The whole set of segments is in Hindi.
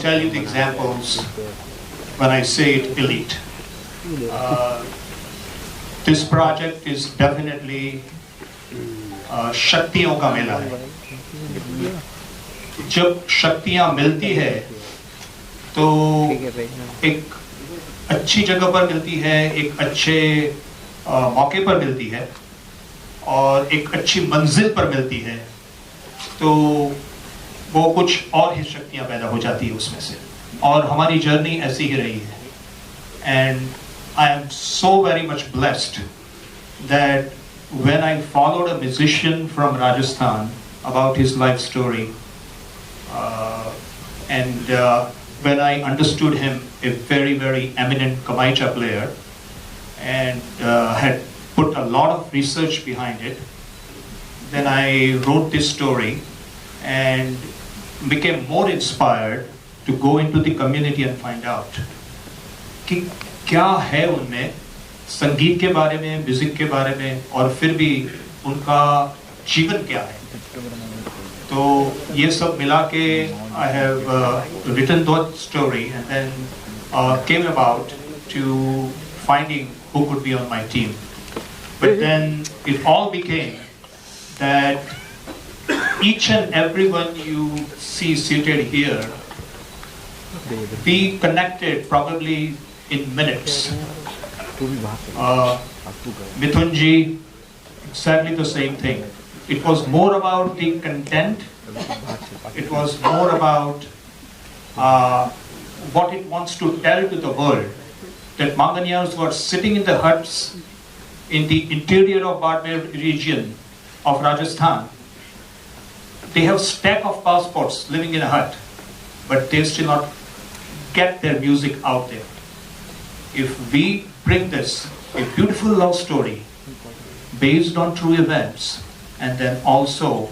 tell you the examples when I say it elite. This project is definitely शक्तियों का मेला है. जब शक्तियां मिलती है तो एक अच्छी जगह पर मिलती है, एक अच्छे मौके पर मिलती है और एक अच्छी मंजिल पर मिलती है, तो वो कुछ और ही शक्तियां पैदा हो जाती है उसमें से. और हमारी जर्नी ऐसी ही रही है. And I am so very much blessed that when I followed a musician from Rajasthan about his life story, and when I understood him, a very, very eminent Kamaicha player, and had put a lot of research behind it, then I wrote this story and became more inspired to go into the community and find out कि क्या है उनमें संगीत के बारे में, म्यूजिक के बारे में, और फिर भी उनका जीवन क्या है. तो ये सब मिला के I have written that story and then came about to finding who could be on my team. But then it all became that each and everyone you see seated here, we connected probably in minutes. Mithoon ji, exactly the same thing. It was more about the content. It was more about what it wants to tell to the world. That Manganiyars who are sitting in the huts in the interior of Barmer region of Rajasthan, they have stack of passports living in a hut, but they still not get their music out there. If we bring this, a beautiful love story based on true events, and then also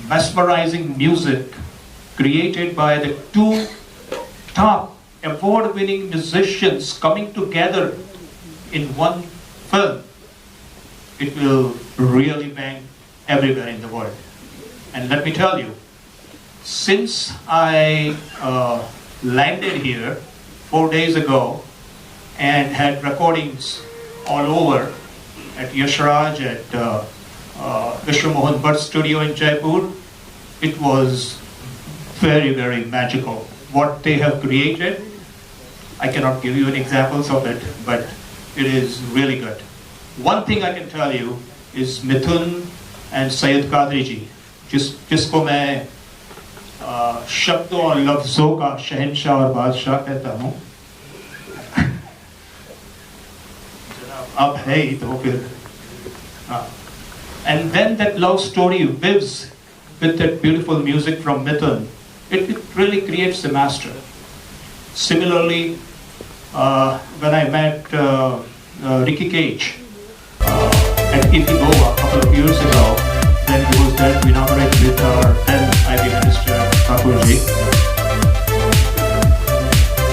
mesmerizing music created by the two top award-winning musicians coming together in one film, it will really bang everywhere in the world. And let me tell you, since I landed here 4 days ago and had recordings all over at Yashraj, at Vishwa Mohan Bhatt studio in Jaipur, it was very, very magical. What they have created, I cannot give you any examples of it, but it is really good. One thing I can tell you is Mithoon and Syed Qadri ji, जिसको मैं शब्दों और लफ्जों का शहंशाह और बादशाह कहता हूँ. अब है ही तो फिर. And then that love story lives with that beautiful music from Mithoon. It really creates a master. Similarly, when I met Ricky Cage at Ifi Goa a couple of years ago, then he was there to inaugurate with our then IB Minister Thakurji.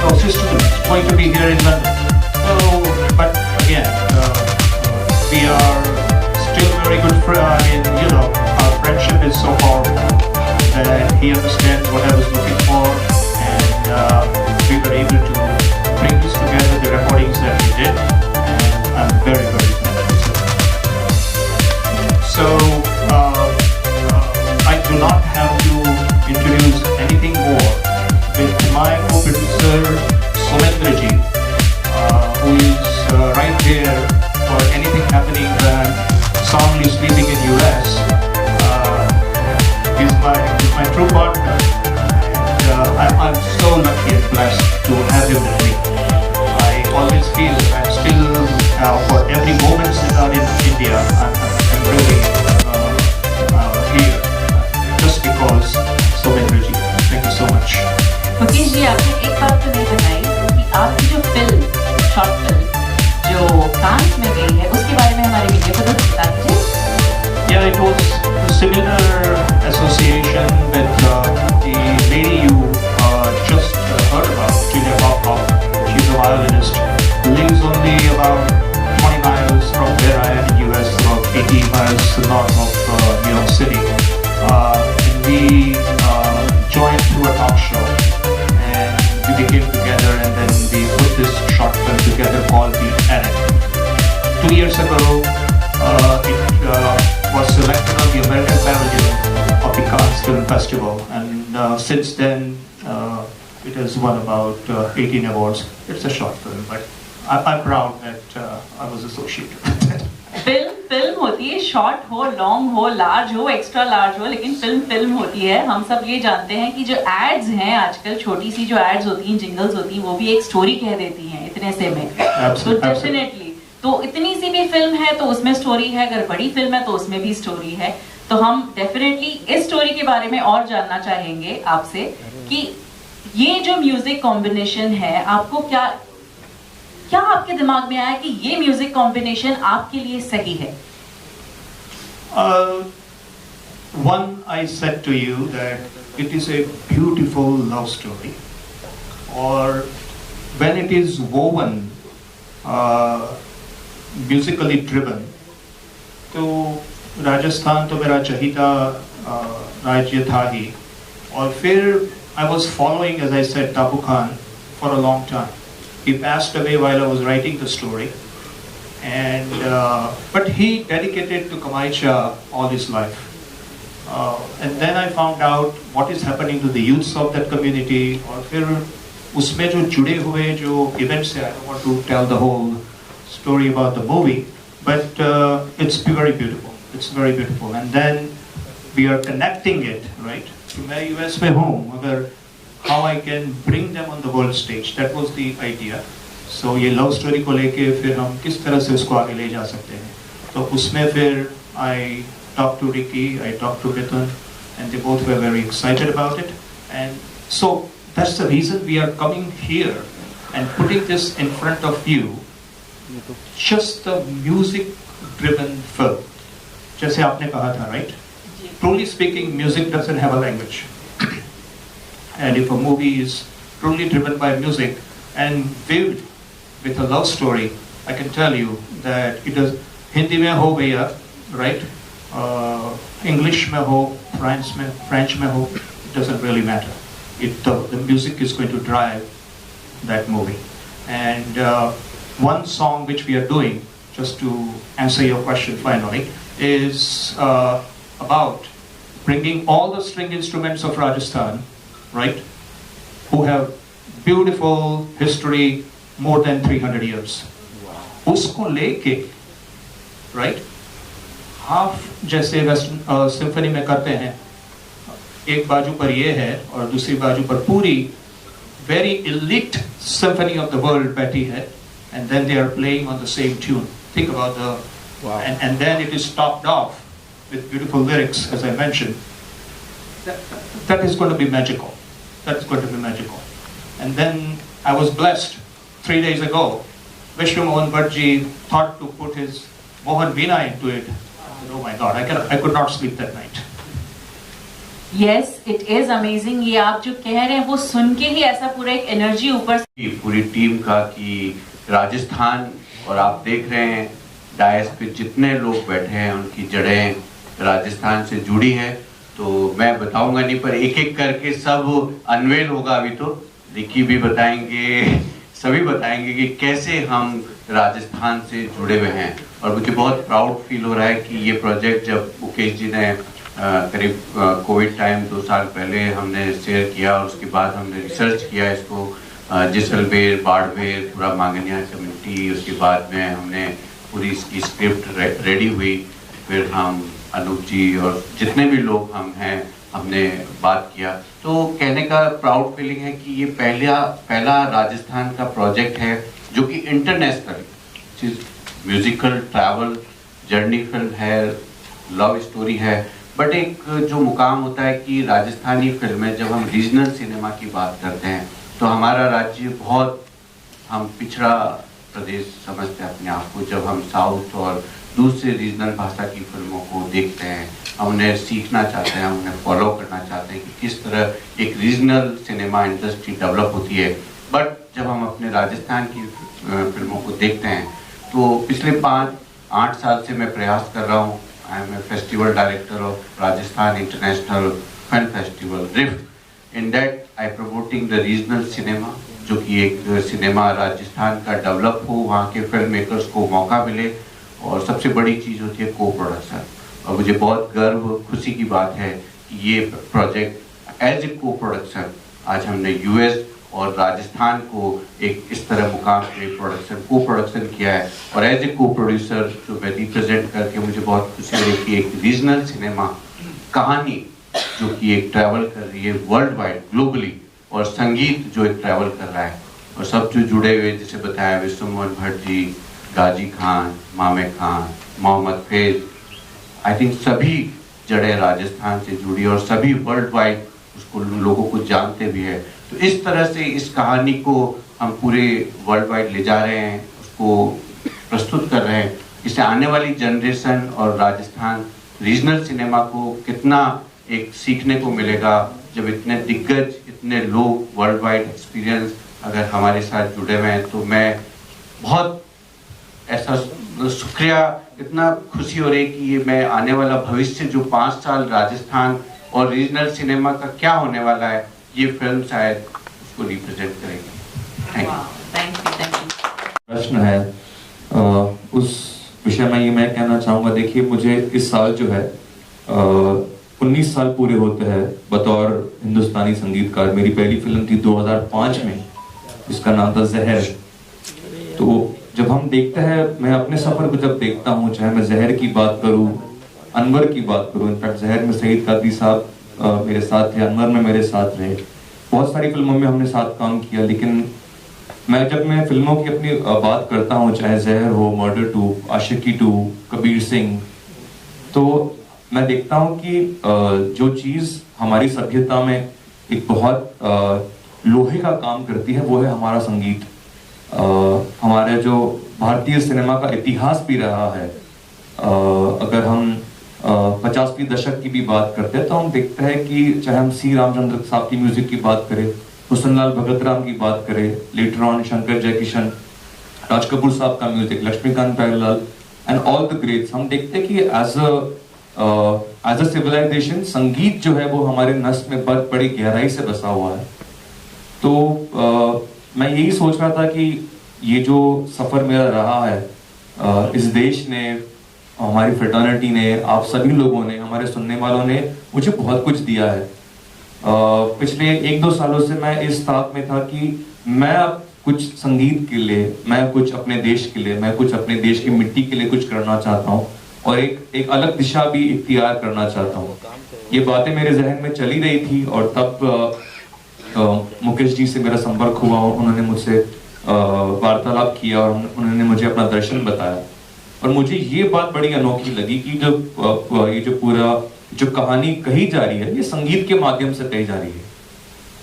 So sister is going to be here in London. So, but again, we are still very good friends. I mean, our friendship is so powerful that he understands what I was looking for, and we were able to bring this together, the recordings that we did, and I'm very, very thankful. So, I do not have to introduce anything more with my co-producer Somendraji, who is right here for anything happening when Soni is sleeping in US. He's my true partner, and I'm so lucky and blessed to have him with me. I always feel that I'm still, for every moment that I'm in India, I'm really here, just because Somendraji. Thank you so much. Mukesh ji, आपने एक बात तो नहीं बताई कि आपकी जो फिल्म, शॉर्ट फिल्म जो फ्रांस में गई है, उसके बारे में हमारे मीडिया को तो बता दीजिए. Yeah, it was a similar association with the lady you just heard about, Julia Popov. She's a violinist, lives only about 20 miles from where I am in US, about 80 miles north of New York City. We joined through a talk show, and we put this short film together called The Anup. 2 years ago, it was selected on the American Pavilion of the Cannes Film Festival, and since then it has won about 18 awards. It's a short film, but I'm proud that I was associated with it. Film होती है, शॉर्ट हो, लॉन्ग हो, लार्ज हो, एक्स्ट्रा लार्ज हो, लेकिन फिल्म होती है। हम सब ये जानते हैं कि जो एड्स हैं आजकल, छोटी सी जो एड्स होती हैं, जिंगल्स होती हैं, वो भी एक स्टोरी कह देती हैं इतने से में। तो डेफिनेटली, तो इतनी सी भी फिल्म है तो उसमें स्टोरी है, अगर बड़ी फिल्म है तो उसमें भी स्टोरी है। तो हम डेफिनेटली इस स्टोरी के बारे में और जानना चाहेंगे आपसे कि ये जो म्यूजिक कॉम्बिनेशन है, आपको क्या आपके दिमाग में आया कि ये म्यूजिक कॉम्बिनेशन आपके लिए सही है? One, I said to you that it is a beautiful love story, or when it is woven, musically driven, तो राजस्थान तो मेरा चहीता राज्य था ही, और फिर I was following, as I said, Tabu Khan for a long time. He passed away while I was writing the story, and but he dedicated to Kamaicha all his life. And then I found out what is happening to the youths of that community. और फिर उसमें जो जुड़े हुए जो events है, I don't want to tell the whole story about the movie, but it's very beautiful. It's very beautiful. And then we are connecting it, right? तो मैं US में हूँ, मगर how I can bring them on the world stage. That was the idea. So ये love story को लेके फिर हम किस तरह से उसको आगे ले जा सकते हैं. तो उसमें फिर I talked to Ricky, I talked to Mithoon, and they both were very excited about it. And so that's the reason we are coming here and putting this in front of you. Just the music-driven film. जैसे आपने कहा था, right? Truly speaking, music doesn't have a language. And if a movie is truly driven by music and viewed with a love story, I can tell you that it is Hindi mein ho bhaiya, right? English mein ho, French mein ho, it doesn't really matter. The music is going to drive that movie. And one song which we are doing, just to answer your question finally, is about bringing all the string instruments of Rajasthan, right, who have beautiful history more than 300 years. उसको लेके, right, half जैसे वेस्टर्न सिम्फनी में करते हैं, एक बाजू पर ये है और दूसरी बाजू पर पूरी very elite symphony of the world बैठी है, and then they are playing on the same tune. Think about the and then it is topped off with beautiful lyrics, as I mentioned. That is going to be magical. That's going to be magical. And then I was blessed 3 days ago. Vishnu Mohan Bhattji thought to put his Mohan Veena into it. I said, oh my God, I could not sleep that night. Yes, it is amazing. ये आप जो कह रहे हैं वो सुन के ही ऐसा पूरा एक एनर्जी ऊपर से पूरी टीम का कि राजस्थान, और आप देख रहे हैं डायस पे जितने लोग बैठे हैं उनकी जड़ें राजस्थान से जुड़ी हैं। तो मैं बताऊंगा नहीं, पर एक एक करके सब अनवेल होगा। अभी तो रिकी भी बताएंगे, सभी बताएंगे कि कैसे हम राजस्थान से जुड़े हुए हैं। और मुझे बहुत प्राउड फील हो रहा है कि ये प्रोजेक्ट जब मुकेश जी ने करीब कोविड टाइम 2 साल पहले हमने शेयर किया, और उसके बाद हमने रिसर्च किया इसको, जैसलमेर, बाड़मेर, पूरा मांगनिया कम्युनिटी, उसके बाद में हमने पूरी इसकी स्क्रिप्ट रेडी हुई। फिर हम अनूप जी और जितने भी लोग हम हैं हमने बात किया। तो कहने का प्राउड फीलिंग है कि ये पहला राजस्थान का प्रोजेक्ट है जो कि international musical travel journey film है, लव स्टोरी है, बट एक जो मुकाम होता है कि राजस्थानी फिल्में जब हम रीजनल सिनेमा की बात करते हैं तो हमारा राज्य बहुत हम पिछड़ा प्रदेश समझते हैं अपने आप को। जब हम साउथ और दूसरे रीजनल भाषा की फिल्मों को देखते हैं, हम उन्हें सीखना चाहते हैं, उन्हें फॉलो करना चाहते हैं कि किस तरह एक रीजनल सिनेमा इंडस्ट्री डेवलप होती है। बट जब हम अपने राजस्थान की फिल्मों को देखते हैं तो पिछले 5-8 साल से मैं प्रयास कर रहा हूँ। I am a festival director of Rajasthan international film festival rift. In that I promoting the regional cinema जो कि एक सिनेमा राजस्थान का डेवलप हो, वहाँ के फिल्म मेकर्स को मौका मिले, और सबसे बड़ी चीज़ होती है को प्रोडक्शन। और मुझे बहुत गर्व खुशी की बात है कि ये प्रोजेक्ट एज ए को प्रोडक्शन आज हमने यूएस और राजस्थान को एक इस तरह मुकाम पे को प्रोडक्शन किया है। और एज ए को प्रोड्यूसर जो मैं रिप्रेजेंट करके मुझे बहुत खुशी हो रही है कि एक रीजनल सिनेमा कहानी जो कि एक ट्रैवल कर रही है वर्ल्ड वाइड ग्लोबली, और संगीत जो एक ट्रैवल कर रहा है, और सब जो जुड़े हुए जैसे बताया विश्वमोहन भट्ट जी, गाजी खान, मामे खान, मोहम्मद फैज, आई थिंक सभी जड़ें राजस्थान से जुड़ी और सभी वर्ल्ड वाइड उसको लोगों को जानते भी है। तो इस तरह से इस कहानी को हम पूरे वर्ल्ड वाइड ले जा रहे हैं, उसको प्रस्तुत कर रहे हैं। इससे आने वाली जनरेशन और राजस्थान रीजनल सिनेमा को कितना एक सीखने को मिलेगा, जब इतने दिग्गज, इतने लोग वर्ल्ड वाइड एक्सपीरियंस अगर हमारे साथ जुड़े हुए हैं। तो मैं बहुत ऐसा शुक्रिया, इतना खुशी हो रही कि ये मैं आने वाला भविष्य जो 5 साल राजस्थान और रीजनल सिनेमा का क्या होने वाला है, ये फिल्म शायद उसको रिप्रेजेंट करेगी। Thank you. प्रश्न है उस विषय में ये मैं कहना चाहूँगा, देखिए मुझे इस साल जो है 19 साल पूरे होते हैं बतौर हिंदुस्तानी संगीतकार। मेरी पहली फिल्म थी 2005 में, जिसका नाम था जहर। तो जब हम देखते हैं, मैं अपने सफर को जब देखता हूँ, चाहे मैं जहर की बात करूँ, अनवर की बात करूँ, इनफैक्ट जहर में सईद कादरी साहब मेरे साथ थे, अनवर में मेरे साथ रहे, बहुत सारी फिल्मों में हमने साथ काम किया। लेकिन जब मैं फिल्मों की अपनी बात करता हूँ, चाहे जहर हो, मर्डर 2, आशिकी 2, कबीर सिंह, तो मैं देखता हूँ कि जो चीज़ हमारी सभ्यता में एक बहुत लोहे का काम करती है, वो है हमारा संगीत। हमारे जो भारतीय सिनेमा का इतिहास भी रहा है, अगर हम 50 के दशक की भी बात करते हैं तो हम देखते हैं कि चाहे हम सी रामचंद्र साहब की म्यूजिक की बात करें, हुसनलाल भगत राम की बात करें, लेटर ऑन शंकर जयकिशन, राज कपूर साहब का music, Laxmikant Pyarelal and all the greats, हम देखते हैं कि एज अ सिविलाइजेशन संगीत जो है वो हमारे नस में बहुत बड़ी गहराई से बसा हुआ है। तो मैं यही सोच रहा था कि ये जो सफर मेरा रहा है, इस देश ने, हमारी फ्रेटर्निटी ने, आप सभी लोगों ने, हमारे सुनने वालों ने मुझे बहुत कुछ दिया है। पिछले 1-2 सालों से मैं इस ताक में था कि मैं अब कुछ संगीत के लिए, मैं कुछ अपने देश के लिए, मैं कुछ अपने देश की मिट्टी के लिए कुछ करना चाहता हूँ, और एक अलग दिशा भी इख्तियार करना चाहता हूँ। ये बातें मेरे जहन में चली रही थी, और तब मुकेश जी से मेरा संपर्क हुआ, और उन्होंने मुझसे वार्तालाप किया, और उन्होंने मुझे अपना दर्शन बताया। और मुझे ये बात बड़ी अनोखी लगी कि ये जो पूरा जो कहानी कही जा रही है, ये संगीत के माध्यम से कही जा रही है।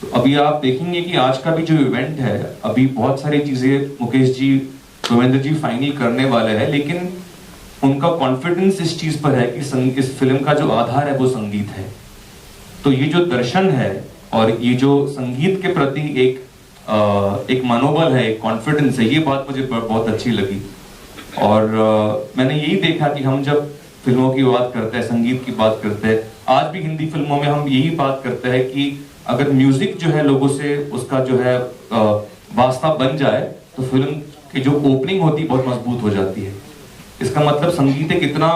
तो अभी आप देखेंगे कि आज का भी जो इवेंट है, अभी बहुत सारी चीजें मुकेश जी, रविंद्र जी फाइनल करने वाले हैं, लेकिन उनका कॉन्फिडेंस इस चीज पर है कि इस फिल्म का जो आधार है वो संगीत है। तो ये जो दर्शन है और ये जो संगीत के प्रति एक मनोबल है, एक कॉन्फिडेंस है, ये बात मुझे बहुत अच्छी लगी। और मैंने यही देखा कि हम जब फिल्मों की बात करते हैं, संगीत की बात करते हैं, आज भी हिंदी फिल्मों में हम यही बात करते हैं कि अगर म्यूजिक जो है लोगों से उसका जो है वास्ता बन जाए, तो फिल्म की जो ओपनिंग होती है बहुत मजबूत हो जाती है। इसका मतलब संगीत एक इतना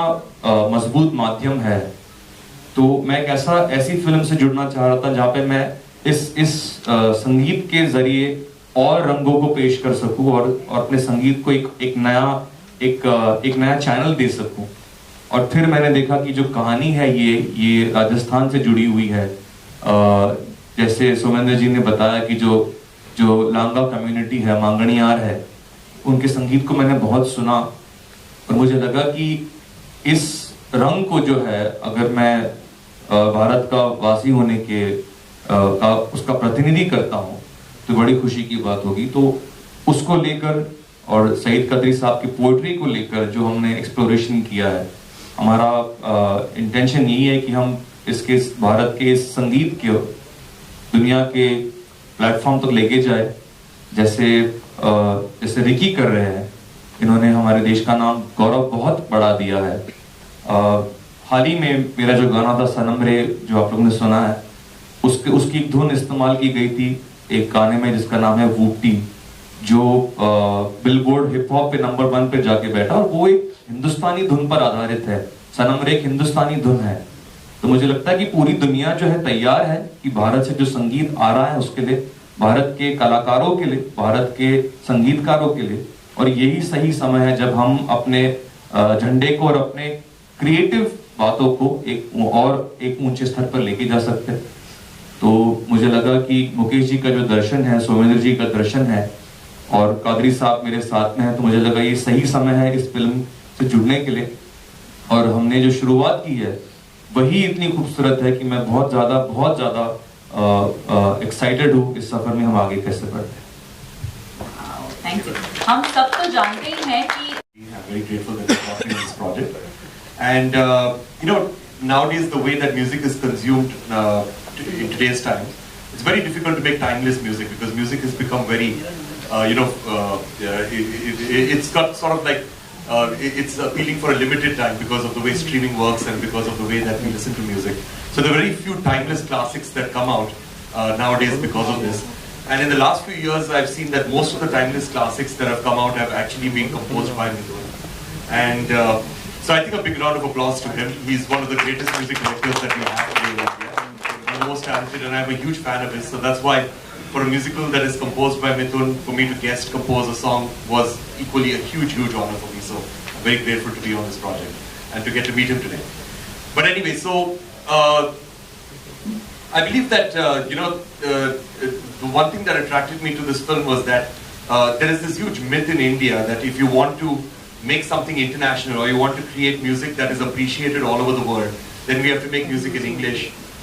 मजबूत माध्यम है। तो मैं एक ऐसी फिल्म से जुड़ना चाह रहा था जहाँ पे मैं इस संगीत के जरिए और रंगों को पेश कर सकूं, और अपने संगीत को एक नया चैनल दे सकूं। और फिर मैंने देखा कि जो कहानी है ये राजस्थान से जुड़ी हुई है। जैसे सोमेंद्र जी ने बताया कि जो लांगा कम्युनिटी है, मांगणियार है, उनके संगीत को मैंने बहुत सुना, और मुझे लगा कि इस रंग को जो है, अगर मैं भारत का वासी होने के उसका प्रतिनिधि करता हूँ, तो बड़ी खुशी की बात होगी। तो उसको लेकर और सईद कादरी साहब की पोइट्री को लेकर जो हमने एक्सप्लोरेशन किया है, हमारा इंटेंशन यही है कि हम इसके भारत के इस संगीत के दुनिया के प्लेटफॉर्म तक लेके जाए, जैसे रिकी कर रहे हैं। इन्होंने हमारे देश का नाम, गौरव बहुत बढ़ा दिया है। हाल ही में मेरा जो गाना था सनम रे, जो आप लोगों ने सुना है, उसकी एक धुन इस्तेमाल की गई थी एक गाने में जिसका नाम है वूटी, जो बिलबोर्ड हिप हॉप पे नंबर 1 पे जाके बैठा, और वो एक हिंदुस्तानी धुन पर आधारित है। सनम रे एक हिंदुस्तानी धुन है। तो मुझे लगता है कि पूरी दुनिया जो है तैयार है कि भारत से जो संगीत आ रहा है उसके लिए, भारत के कलाकारों के लिए, भारत के संगीतकारों के लिए, और यही सही समय है जब हम अपने झंडे को और अपने क्रिएटिव बातों को एक ऊंचे स्तर पर लेके जा सकते हैं। तो मुझे लगा कि मुकेश जी का जो दर्शन है, सोमेंद्र जी का दर्शन है, और कादरी साहब मेरे साथ में है, तो मुझे लगा ये सही समय है इस फिल्म से जुड़ने के लिए। और हमने जो शुरुआत की है वही इतनी खूबसूरत है कि मैं बहुत ज्यादा एक्साइटेड हूँ इस सफर में हम आगे कैसे बढ़ते हैं। Thank you. हम सब तो जानते ही हैं कि I'm very grateful that you're working on this project. And nowadays the way that music is consumed in today's time, it's very difficult to make timeless music, because music has become very, it's got sort of like, it's appealing for a limited time because of the way streaming works and because of the way that we listen to music. So there are very few timeless classics that come out nowadays because of this. And in the last few years, I've seen that most of the timeless classics that have come out have actually been composed by Mithoon. And so I think a big round of applause to him. He's one of the greatest music directors that we have today in India. One of the most talented, and I'm a huge fan of his. So that's why for a musical that is composed by Mithoon, for me to guest compose a song was equally a huge honor for me. So I'm very grateful to be on this project and to get to meet him today. But anyway, so I believe that, the one thing that attracted me to this film was that there is this huge myth in India that if you want to make something international, or you want to create music that is appreciated all over the world, then we have to make music in English,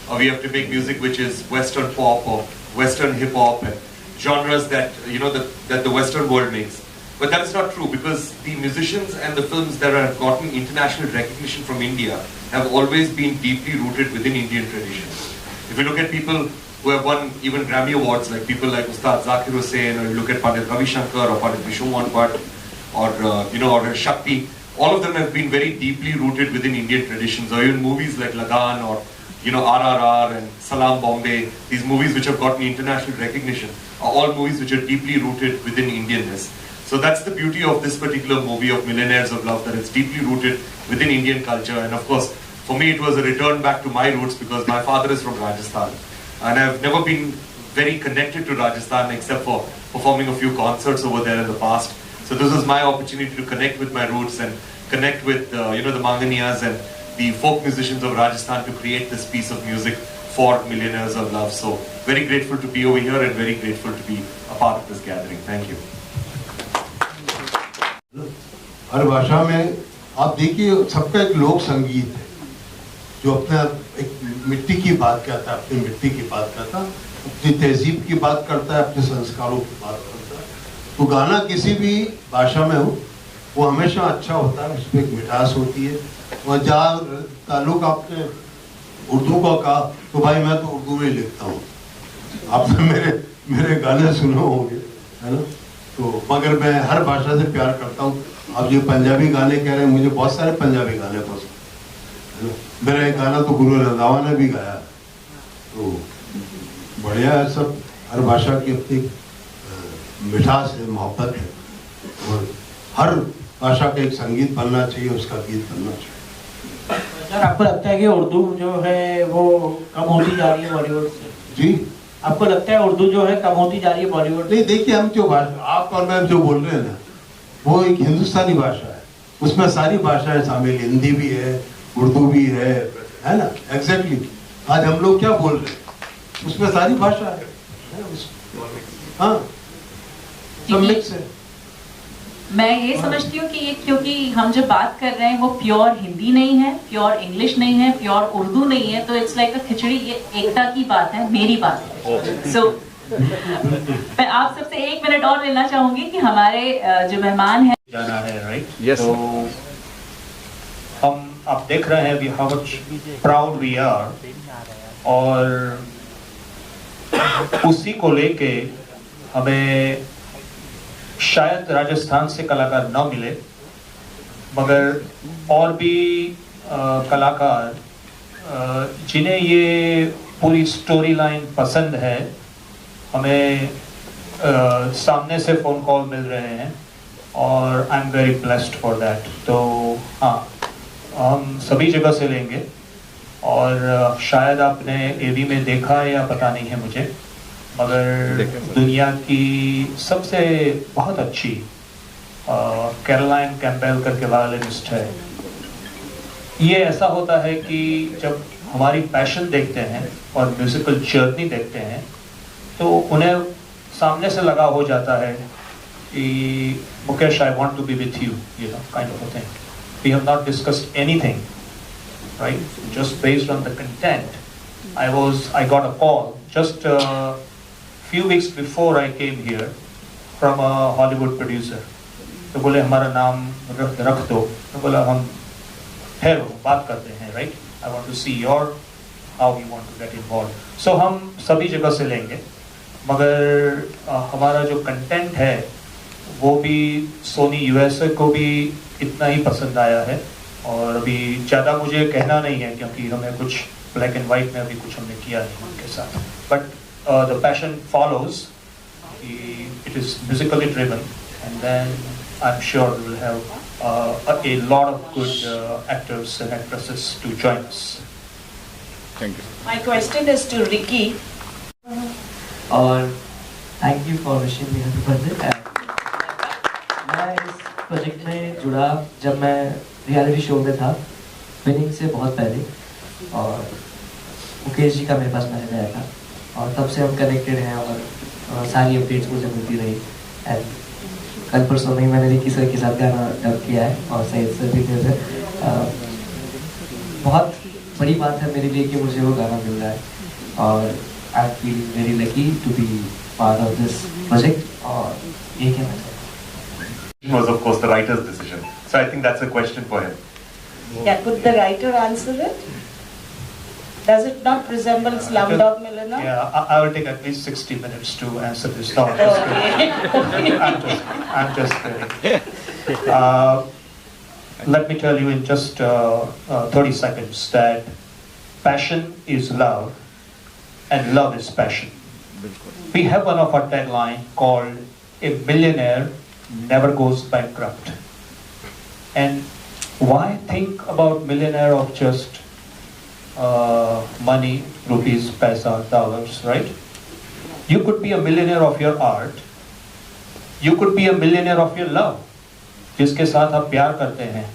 or we have to make music which is Western pop or Western hip hop and genres that, that the Western world makes. But that is not true, because the musicians and the films that have gotten international recognition from India have always been deeply rooted within Indian traditions. If you look at people who have won even Grammy Awards, like people like Ustad Zakir Hussain, or you look at Pandit Ravi Shankar or Pandit Vishnu Mohan Bhatt, or or Shakti, all of them have been very deeply rooted within Indian traditions. Or even movies like Lagan or RRR and Salam Bombay, these movies which have gotten international recognition are all movies which are deeply rooted within Indianness. So that's the beauty of this particular movie of Millionaires of Love, that it's deeply rooted within Indian culture. And of course, for me it was a return back to my roots, because my father is from Rajasthan and I've never been very connected to Rajasthan except for performing a few concerts over there in the past. So this was my opportunity to connect with my roots and connect with the Manganiyas and the folk musicians of Rajasthan to create this piece of music for Millionaires of Love. So very grateful to be over here and very grateful to be a part of this gathering. Thank you. हर भाषा में आप देखिए सबका एक लोक संगीत है जो अपने एक मिट्टी की बात कहता है, अपनी मिट्टी की बात करता है, अपनी तहजीब की बात करता है, अपने संस्कारों की बात करता है। तो गाना किसी भी भाषा में हो वो हमेशा अच्छा होता है, उसमें एक मिठास होती है। और जहाँ ताल्लुक आपने उर्दू का कहा, तो भाई मैं तो उर्दू में ही लिखता हूँ, आपने मेरे गाने सुने होंगे, है ना। तो मगर मैं हर भाषा से प्यार करता हूँ। आप जो पंजाबी गाने कह रहे हैं, मुझे बहुत सारे पंजाबी गाने पसंद है ना। मेरा एक गाना तो गुरु रंधावा ने भी गाया, तो बढ़िया है सब। हर भाषा की अपनी मिठास है, मोहब्बत है, और हर भाषा का एक संगीत बनना चाहिए, उसका गीत बनना चाहिए। सर, आपको लगता है कि उर्दू जो है वो कम होती जा रही है बॉलीवुड से? जी, आपको लगता है उर्दू जो है कम होती जा रही है बॉलीवुड? नहीं, देखिए हम जो भाषा आप और मैं जो बोल रहे हैं ना, वो एक हिंदुस्तानी भाषा है, उसमें सारी भाषाएं शामिल, हिंदी भी है, उर्दू भी है ना। एग्जैक्टली आज हम लोग क्या बोल रहे हैं, उसमें सारी भाषा है, हाँ, सब मिक्स है। मैं ये समझती हूँ कि ये, क्योंकि हम जब बात कर रहे हैं वो प्योर हिंदी नहीं है, प्योर इंग्लिश नहीं है, प्योर उर्दू नहीं है, तो इट्स लाइक अ खिचड़ी। ये एकता की बात है, मेरी बात है। सो मैं आप सबसे 1 मिनट और लेना चाहूंगी कि हमारे जो मेहमान हैं जाना है, राइट? Yes. तो आप देख रहे हैं how much proud we are, और उसी को लेके हमें शायद राजस्थान से कलाकार न मिले, मगर और भी कलाकार जिन्हें ये पूरी स्टोरी लाइन पसंद है, हमें सामने से फ़ोन कॉल मिल रहे हैं और I am very blessed for that. तो हाँ, हम सभी जगह से लेंगे और शायद आपने एवी में देखा है या पता नहीं है मुझे, मगर दुनिया की सबसे बहुत अच्छी कैरोलाइन कैम्पबेल करके वायलिनिस्ट है। ये ऐसा होता है कि जब हमारी पैशन देखते हैं और म्यूजिकल जर्नी देखते हैं तो उन्हें सामने से लगा हो जाता है कि Mukesh, I want to be with you, you know, kind of a thing. We have not discussed anything, right? Just based on the content. I got a call just a few weeks before I came here from a Hollywood producer. तो बोले हमारा नाम रख दो। तो बोला हम ठहरो बात करते हैं, right? I want to see how you want to get involved. So हम सभी जगह से लेंगे, मगर हमारा जो कंटेंट है वो भी सोनी यूएसए को भी इतना ही पसंद आया है। और अभी ज़्यादा मुझे कहना नहीं है क्योंकि हमें कुछ ब्लैक एंड वाइट में अभी कुछ हमने किया नहीं उनके साथ, but the passion follows, it is musically driven and then I am sure we will have a lot of good actors and actresses to join us. Thank you. My question is to Ricky. और thank you for wishing me happy birthday. मैं इस प्रोजेक्ट में जुड़ा जब मैं रियलिटी शो में था, विनिंग से बहुत पहले, और मुकेश जी का मेरे पास मैसेज आया था और तब से हम कनेक्टेड हैं और सारी अपडेट्स मुझे मिलती रही। एंड कल परसों में मैंने रिकी सर के साथ गाना डब किया है और सैयद सर भी थे। बहुत बड़ी बात है मेरे लिए कि मुझे वो गाना मिल रहा है और I feel very lucky to be part of this project. और ये कहना चाहता It was of course the writer's decision. So I think that's a question for him. Yeah, could the writer answer it? Does it not resemble Slumdog Millionaire? Yeah, I will take at least 60 minutes to answer this. No, I'm just kidding. I'm just kidding. Let me tell you in just 30 seconds that passion is love and love is passion. We have one of our tagline called "A millionaire never goes bankrupt." And why think about millionaire of just money, rupees, paisa, dollars, right? You could be a millionaire of your art. You could be a millionaire of your love. जिसके साथ आप प्यार करते हैं।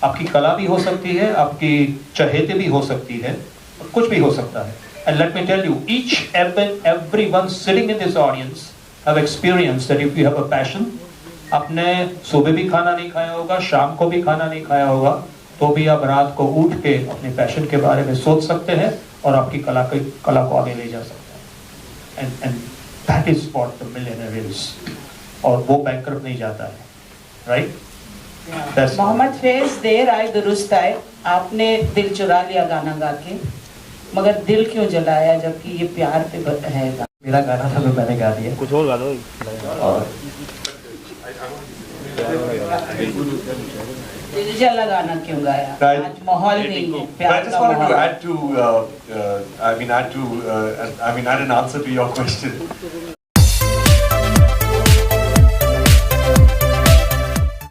आपकी कला भी हो सकती है, आपकी चहेते भी हो सकती है, कुछ भी हो सकता है। And let me tell you, each and everyone sitting in this audience have experienced that if you have a passion, आपने सुबह भी खाना नहीं खाया होगा, शाम को भी खाना नहीं खाया होगा, तो भी आप रात को उठ के अपने पैशन के बारे में सोच सकते हैं और आपकी कला को आगे ले जा सकते हैं। And that is what the millionaire is. और वो बैंकरप्ट नहीं जाता है, राइट? मोहम्मद फैज, देर आए दुरुस्त आए। आपने दिल चुरा लिया गाना गा के, मगर दिल क्यों जलाया जबकि ये प्यार पे है? मेरा गाना था तो मैंने गा दिया, कुछ और गा दो। और दिल जला गाना क्यों गाया? आज माहौल नहीं है, But I just wanted to add an answer to your question.